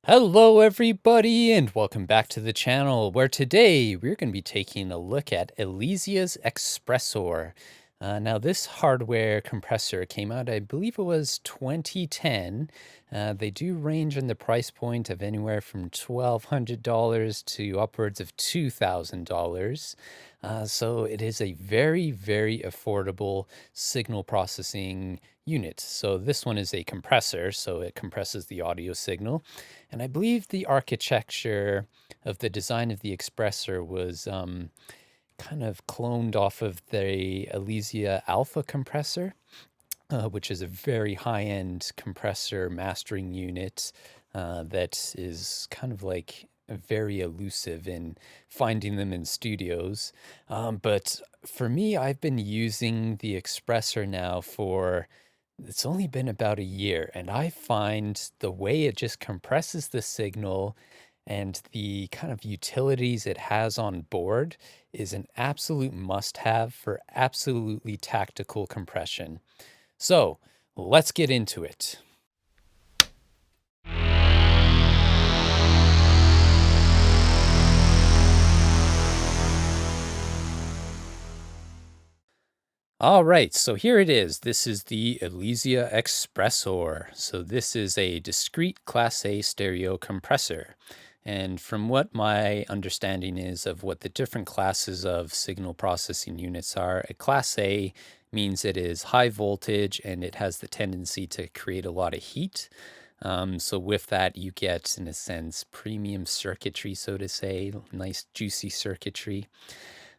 Hello everybody and welcome back to the channel where today we're going to be taking a look at Elysia Xpressor. Now this hardware compressor came out, I believe it was 2010. They do range in the price point of anywhere from $1,200 to upwards of $2,000. So it is a very, very affordable signal processing unit. So this one is a compressor, so it compresses the audio signal. And I believe the architecture of the design of the Xpressor was kind of cloned off of the Elysia Alpha compressor, which is a very high-end compressor mastering unit that is kind of like very elusive in finding them in studios. But for me, I've been using the Xpressor now for it's only been about a year, and I find the way it just compresses the signal and the kind of utilities it has on board is an absolute must-have for absolutely tactical compression. So let's get into it. All right, so here it is. This is the Elysia Xpressor. So this is a discrete Class A stereo compressor. And from what my understanding is of what the different classes of signal processing units are, a Class A means it is high voltage and it has the tendency to create a lot of heat. So with that, you get, in a sense, premium circuitry, so to say, nice juicy circuitry.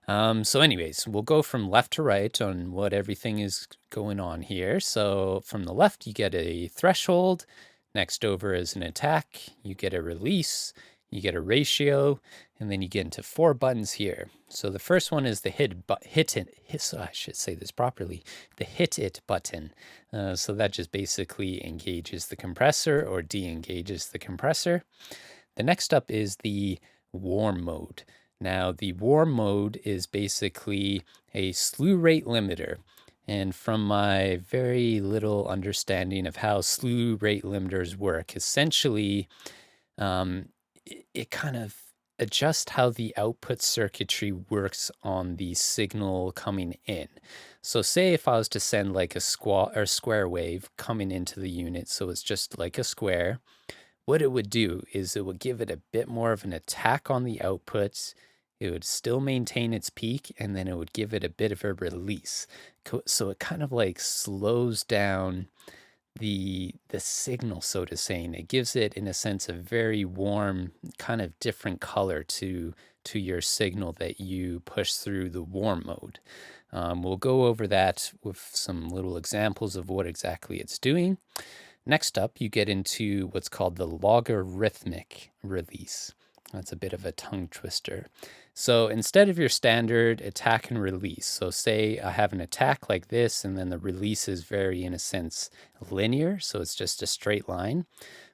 So anyways, we'll go from left to right on what everything is going on here. So from the left, you get a threshold. Next over is an attack. You get a release. You get a ratio. And then you get into 4 buttons here. So the first one is the so I should say this properly, the hit it button. So that just basically engages the compressor or de-engages the compressor. The next up is the warm mode. Now, the warm mode is basically a slew rate limiter. And from my very little understanding of how slew rate limiters work, essentially, it kind of adjusts how the output circuitry works on the signal coming in. So say if I was to send like a square wave coming into the unit, so it's just like a square, what it would do is it would give it a bit more of an attack on the outputs. It would still maintain its peak, and then it would give it a bit of a release. So it kind of like slows down the signal, so to say, and it gives it, in a sense, a very warm, kind of different color to your signal that you push through the warm mode. We'll go over that with some little examples of what exactly it's doing. Next up, you get into what's called the logarithmic release. That's a bit of a tongue twister. So instead of your standard attack and release, so say I have an attack like this, and then the release is very, in a sense, linear, so it's just a straight line.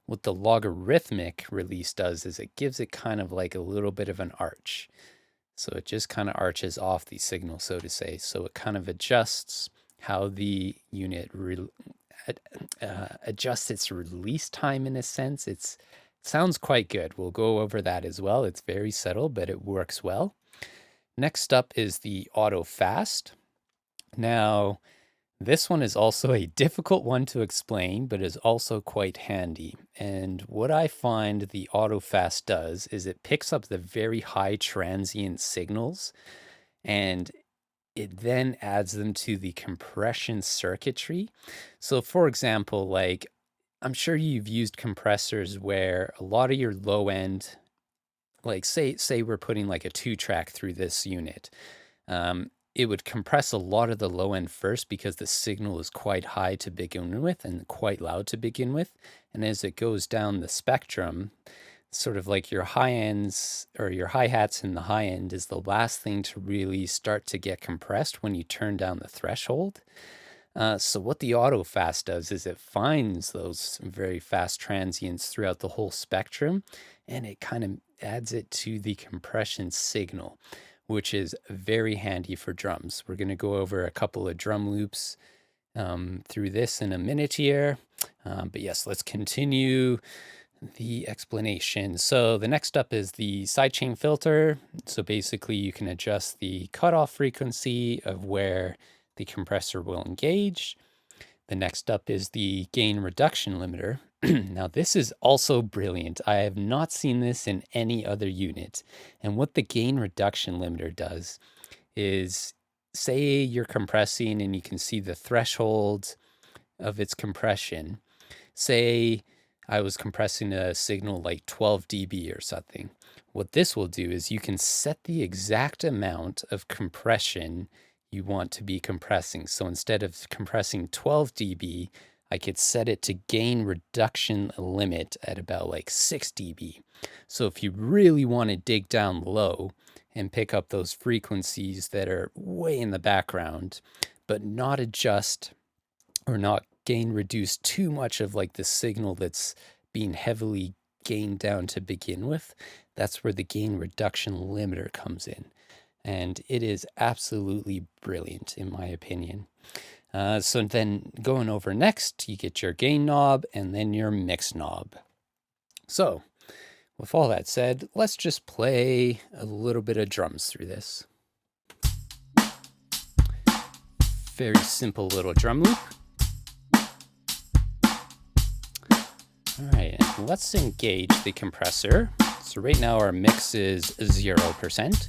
What the logarithmic release does is it gives it kind of like a little bit of an arch. So it just kind of arches off the signal, so to say. So it kind of adjusts how the unit adjusts its release time, in a sense. It sounds quite good. We'll go over that as well. It's very subtle, but it works well. Next up is the auto fast. Now, this one is also a difficult one to explain, but is also quite handy. And what I find the auto fast does is it picks up the very high transient signals and it then adds them to the compression circuitry. So for example, like I'm sure you've used compressors where a lot of your low end, like say we're putting like a 2-track through this unit. It would compress a lot of the low end first because the signal is quite high to begin with and quite loud to begin with. And as it goes down the spectrum, sort of like your high ends or your hi-hats in the high end is the last thing to really start to get compressed when you turn down the threshold. So what the auto fast does is it finds those very fast transients throughout the whole spectrum, and it kind of adds it to the compression signal, which is very handy for drums. We're going to go over a couple of drum loops through this in a minute here. But yes, let's continue. the explanation. So the next up is the sidechain filter. So basically you can adjust the cutoff frequency of where the compressor will engage. The next up is the gain reduction limiter. Now this is also brilliant. I have not seen this in any other unit. And what the gain reduction limiter does is, say you're compressing and you can see the threshold of its compression. Say I was compressing a signal like 12 dB or something. What this will do is you can set the exact amount of compression you want to be compressing. So instead of compressing 12 dB, I could set it to gain reduction limit at about like 6 dB. So if you really want to dig down low and pick up those frequencies that are way in the background, but not adjust or not gain reduce too much of like the signal that's being heavily gained down to begin with, that's where the gain reduction limiter comes in. And it is absolutely brilliant in my opinion. So then going over next, you get your gain knob and then your mix knob. So with all that said, let's just play a little bit of drums through this. Very simple little drum loop. All right, let's engage the compressor. So right now our mix is 0%.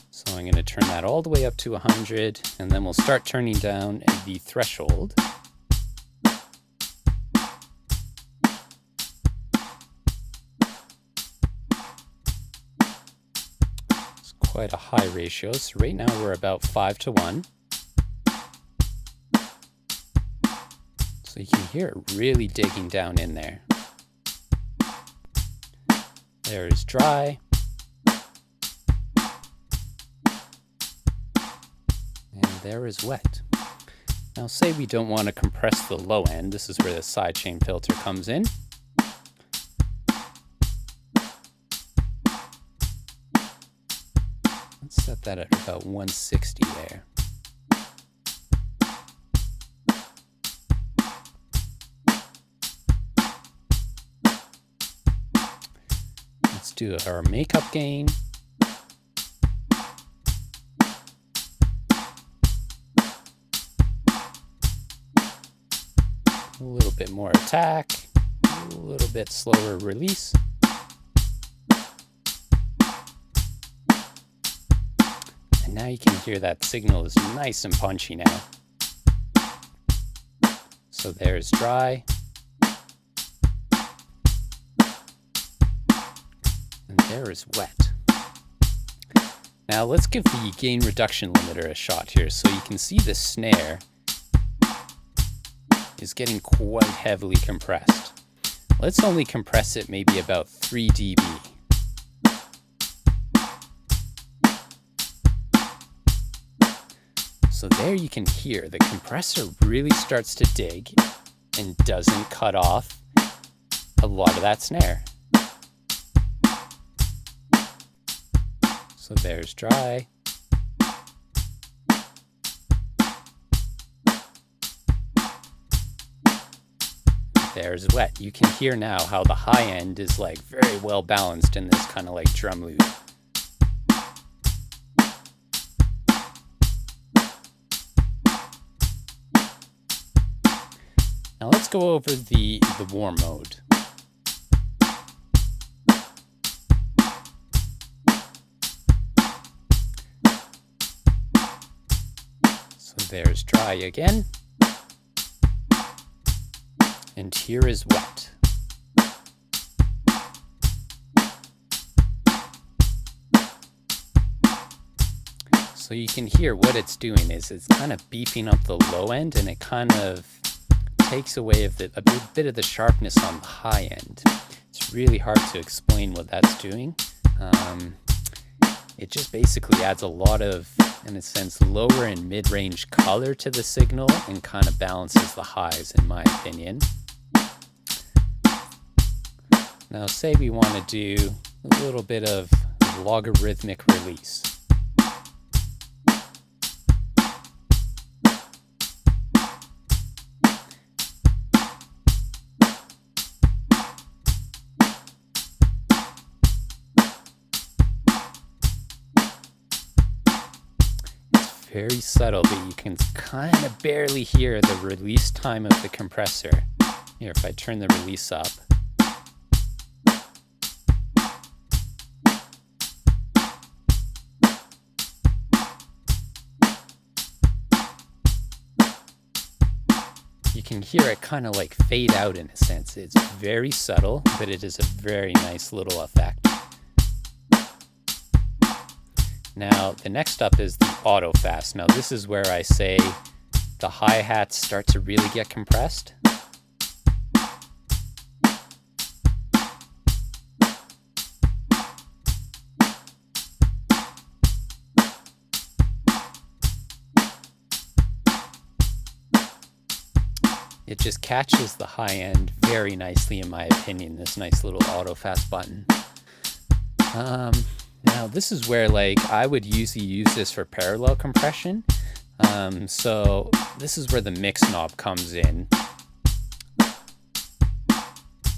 So I'm going to turn that all the way up to 100, and then we'll start turning down the threshold. It's quite a high ratio. So right now we're about 5:1. So you can hear it really digging down in there. There is dry. And there is wet. Now say we don't want to compress the low end. This is where the sidechain filter comes in. Let's set that at about 160 there. Let's do our makeup gain. A little bit more attack, a little bit slower release. And now you can hear that signal is nice and punchy now. So there's dry. And there is wet. Now let's give the gain reduction limiter a shot here. So you can see the snare is getting quite heavily compressed. Let's only compress it maybe about 3 dB. So there you can hear the compressor really starts to dig and doesn't cut off a lot of that snare. So there's dry. There's wet. You can hear now how the high end is like very well balanced in this kind of like drum loop. Now let's go over the warm mode. So there's dry again. And here is wet. So you can hear what it's doing is it's kind of beefing up the low end, and it kind of takes away a bit of the sharpness on the high end. It's really hard to explain what that's doing. It just basically adds a lot of, in a sense, lower and mid-range color to the signal and kind of balances the highs, in my opinion. Now say we want to do a little bit of logarithmic release. very subtle, but you can kind of barely hear the release time of the compressor. Here, if I turn the release up. You can hear it kind of like fade out in a sense. It's very subtle, but it is a very nice little effect. Now, the next up is the auto fast. Now, this is where I say the hi-hats start to really get compressed. It just catches the high end very nicely, in my opinion, this nice little auto fast button. Now this is where I would usually use this for parallel compression. So this is where the mix knob comes in.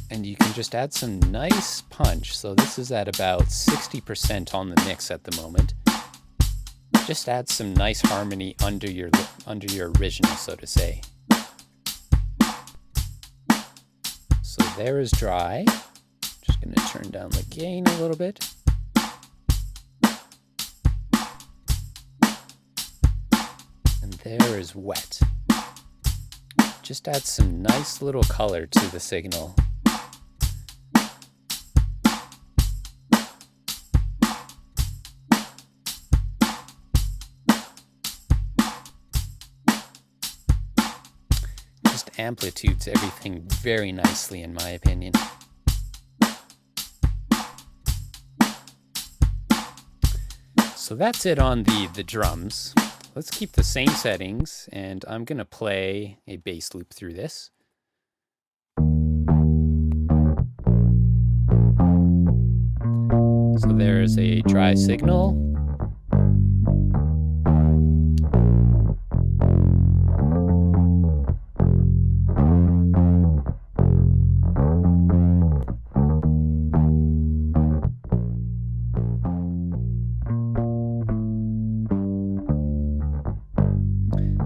And you can just add some nice punch. So this is at about 60% on the mix at the moment. Just add some nice harmony under your original, so to say. So there is dry. Just going to turn down the gain a little bit. And there is wet. Just add some nice little color to the signal. Amplitudes everything very nicely, in my opinion. So that's it on the drums. Let's keep the same settings, and I'm gonna play a bass loop through this. So there's a dry signal.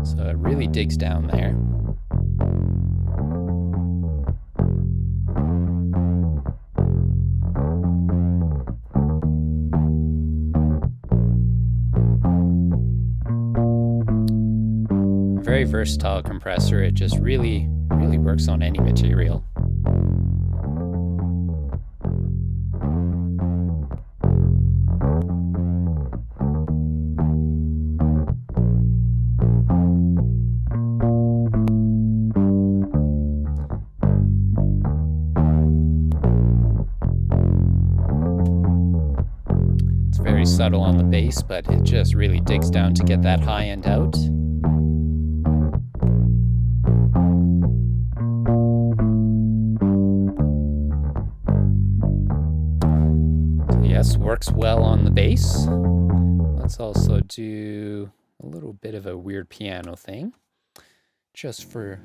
So it really digs down there. Very versatile compressor. It just really works on any material. Very subtle on the bass, but it just really digs down to get that high end out. So yes, works well on the bass. Let's also do a little bit of a weird piano thing, just for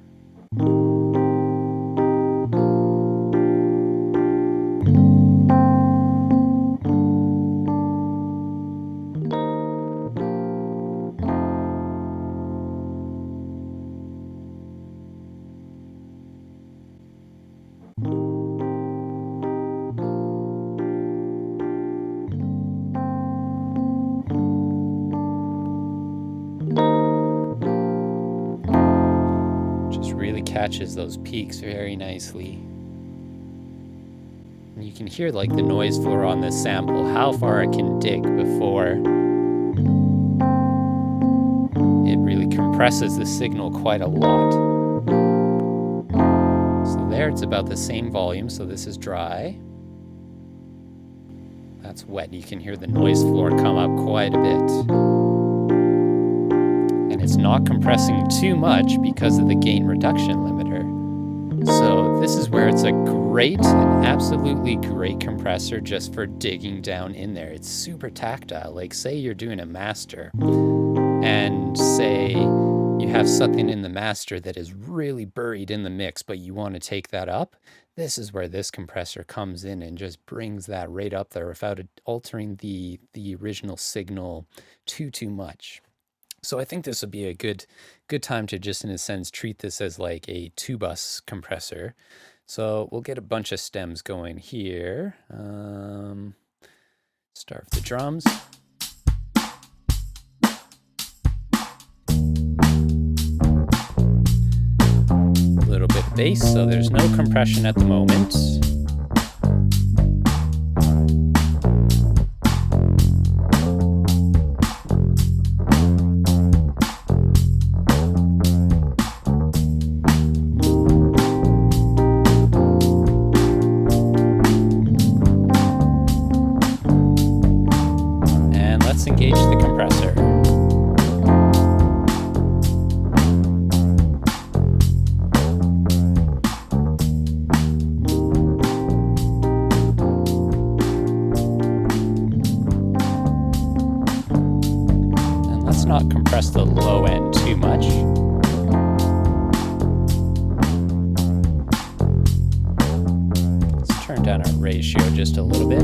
really catches those peaks very nicely. And you can hear the noise floor on this sample, how far it can dig before it really compresses the signal quite a lot. So there it's about the same volume, so this is dry. That's wet. You can hear the noise floor come up quite a bit. And it's not compressing too much because of the gain reduction limiter. So this is where it's a great, an absolutely great compressor just for digging down in there. It's super tactile. Say you're doing a master, and say you have something in the master that is really buried in the mix, but you want to take that up. This is where this compressor comes in and just brings that right up there without altering the original signal too much. So I think this would be a good time to just, in a sense, treat this as like a two-bus compressor. So we'll get a bunch of stems going here. Start with the drums. A little bit of bass, so there's no compression at the moment. Let's engage the compressor. And let's not compress the low end too much. Let's turn down our ratio just a little bit.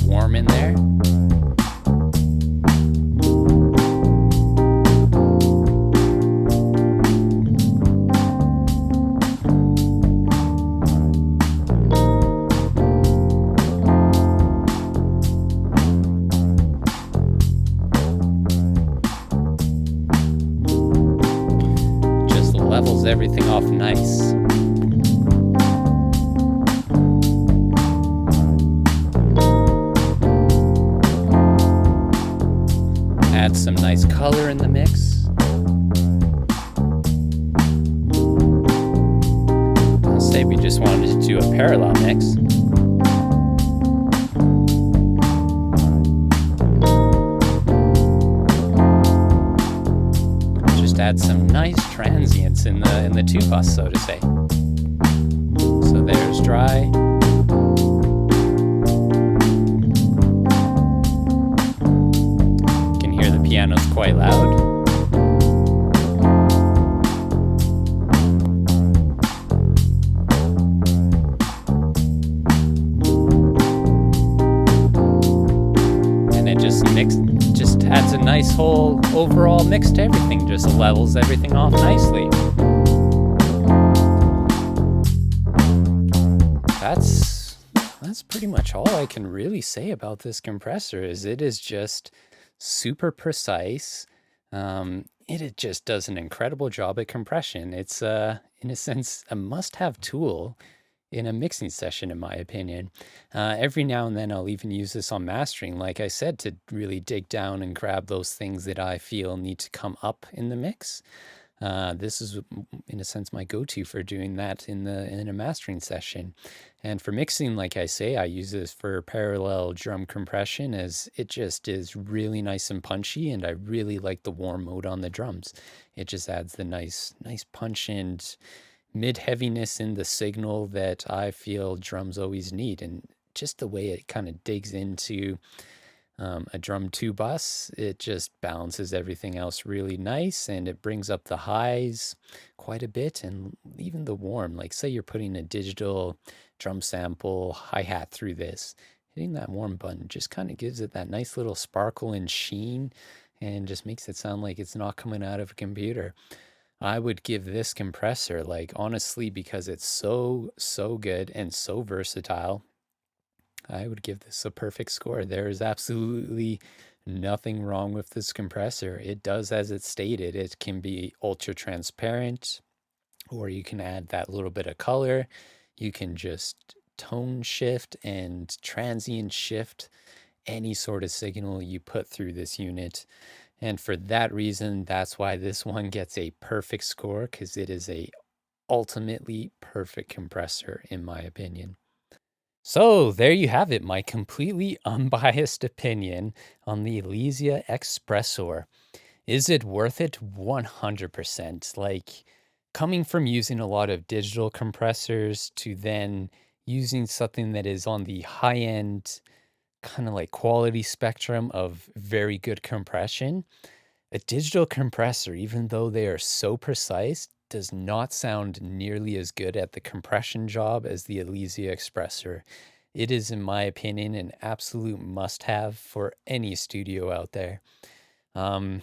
Warm in there. Just levels everything off nice. Add some nice color in the mix. Let's say we just wanted to do a parallel mix. Just add some nice transients in the two bus, so to say. So there's dry. Piano's quite loud. And it just adds a nice whole overall mix to everything, just levels everything off nicely. That's pretty much all I can really say about this compressor. It is just super precise. It just does an incredible job at compression. It's in a sense a must-have tool in a mixing session, in my opinion. Every now and then I'll even use this on mastering, like I said, to really dig down and grab those things that I feel need to come up in the mix. This is, in a sense, my go-to for doing that in a mastering session. And for mixing, like I say, I use this for parallel drum compression, as it just is really nice and punchy, and I really like the warm mode on the drums. It just adds the nice punch and mid-heaviness in the signal that I feel drums always need, and just the way it kind of digs into a drum 2 bus, it just balances everything else really nice, and it brings up the highs quite a bit, and even the warm. Like, say you're putting a digital drum sample hi-hat through this, hitting that warm button just kind of gives it that nice little sparkle and sheen, and just makes it sound like it's not coming out of a computer. I would give this compressor, like, honestly, because it's so good and so versatile, I would give this a perfect score. There is absolutely nothing wrong with this compressor. It does as it's stated. It can be ultra transparent, or you can add that little bit of color. You can just tone shift and transient shift any sort of signal you put through this unit. And for that reason, that's why this one gets a perfect score, because it is a ultimately perfect compressor, in my opinion. So there you have it, my completely unbiased opinion on the Elysia Xpressor. Is it worth it? 100%. Like coming from using a lot of digital compressors to then using something that is on the high end, kind of like quality spectrum of very good compression, a digital compressor, even though they are so precise, does not sound nearly as good at the compression job as the Elysia Xpressor. It is, in my opinion, an absolute must-have for any studio out there. Um,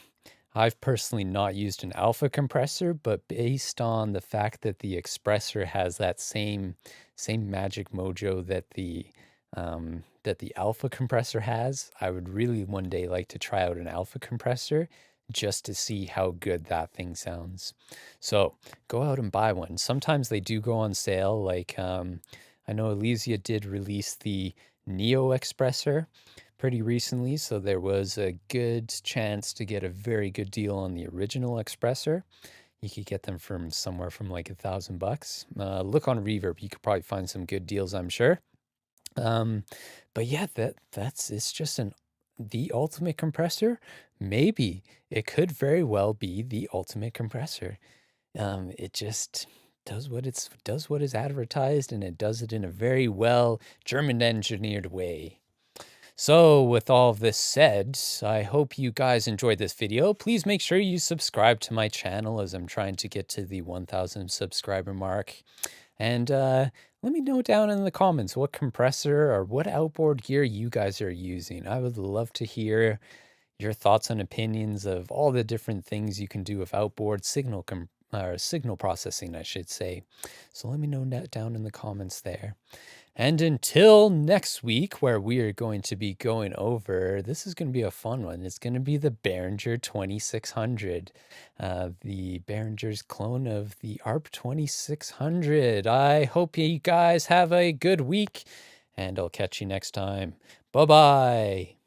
I've personally not used an alpha compressor, but based on the fact that the Xpressor has that same magic mojo that the alpha compressor has, I would really one day like to try out an alpha compressor just to see how good that thing sounds. So go out and buy one. Sometimes they do go on sale. Like I know Elysia did release the Neo Xpressor pretty recently, so there was a good chance to get a very good deal on the original Xpressor. You could get them from somewhere from like $1,000. Look on Reverb, you could probably find some good deals, I'm sure. Um, but yeah, that's it's just the ultimate compressor. Maybe it could very well be the ultimate compressor. It just does what is advertised, and it does it in a very well German engineered way. So with all of this said, I hope you guys enjoyed this video. Please make sure you subscribe to my channel as I'm trying to get to the 1,000 subscriber mark. And let me know down in the comments what compressor or what outboard gear you guys are using. I would love to hear your thoughts and opinions of all the different things you can do with outboard signal processing, I should say. So let me know down in the comments there. And until next week, where we are going to be going over, this is going to be a fun one. It's going to be the Behringer 2600, the Behringer's clone of the ARP 2600. I hope you guys have a good week, and I'll catch you next time. Bye-bye.